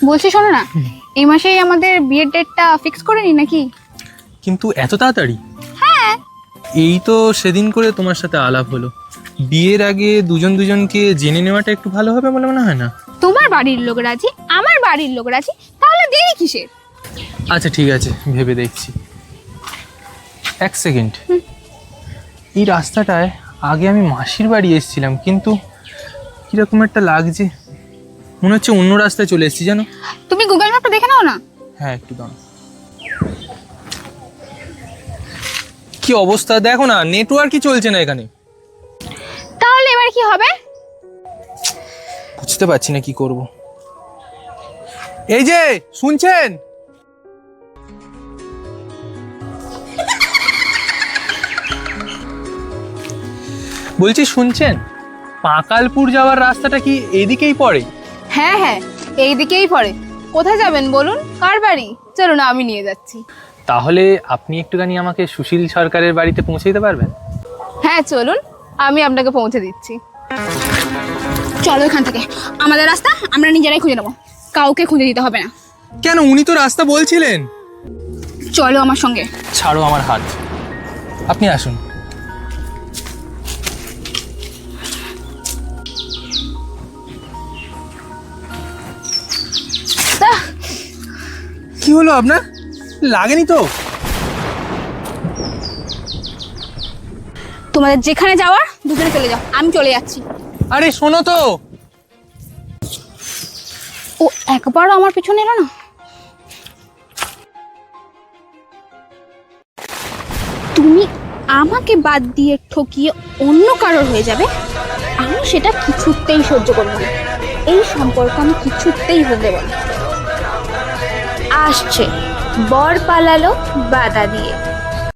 বলছি শোনো না, এই মাসেই আমাদের বিয়ের ডেটটা ফিক্স করে নি নাকি? কিন্তু এত তাড়াতাড়ি? হ্যাঁ। এই তো সেদিন করে তোমার সাথে আলাপ হলো, বিয়ের আগে দুজন দুজনকে জেনে নেওয়াটা একটু ভালো হবে বলে মনে হয় না? তোমার বাড়ির লোক রাজি, আমার বাড়ির লোক রাজি, তাহলে দেরি কিসের? আচ্ছা ঠিক আছে, ভেবে দেখছি। এক সেকেন্ড, এই রাস্তাটায় আগে আমি মাসির বাড়ি এসেছিলাম, কিন্তু কিরকম একটা লাগছে, মনে হচ্ছে অন্য রাস্তায় চলে এসেছি জানো। তুমি গুগল ম্যাপটা দেখে নাও না। হ্যাঁ একটু দাঁড়াও। কি অবস্থা দেখো না, নেটওয়ার্কই চলছে না এখানে। তাহলে এবার কি হবে? বুঝতে পারছি না কি করব। এই যে শুনছেন, বলছি শুনছেন, পাকালপুর যাওয়ার রাস্তাটা কি এদিকেই পড়ে? হ্যাঁ হ্যাঁ, এই দিকেই পড়ে। কোথায় যাবেন বলুন, কার বাড়ি? চলুন আমি নিয়ে যাচ্ছি। তাহলে আপনি একটুখানি আমাকে সুশীল সরকারের বাড়িতে পৌঁছে দিতে পারবেন? হ্যাঁ চলুন, আমি আপনাকে পৌঁছে দিচ্ছি। চলো এখান থেকে, আমাদের রাস্তা আমরা নিজেরাই খুঁজে নেবো, কাউকে খুঁজে দিতে হবে না। কেন, উনি তো রাস্তা বলছিলেন। চলো আমার সঙ্গে। ছাড়ো আমার হাত, আপনি আসুন। কি হলো আপনার, লাগেনি তো? তোমাদের যেখানে যাওয়ার দুজনে চলে যাও, আমি চলে যাচ্ছি। আরে শোনো তো। ও একবারও আমার পিছনে এলো না। তুমি আমাকে বাদ দিয়ে ঠকিয়ে অন্য কারোর হয়ে যাবে, আমি সেটা কিছুতেই সহ্য করবো না। এই সম্পর্ক আমি কিছুতেই হতে দেব না। আসছে বর পালালো বাধা দিয়ে।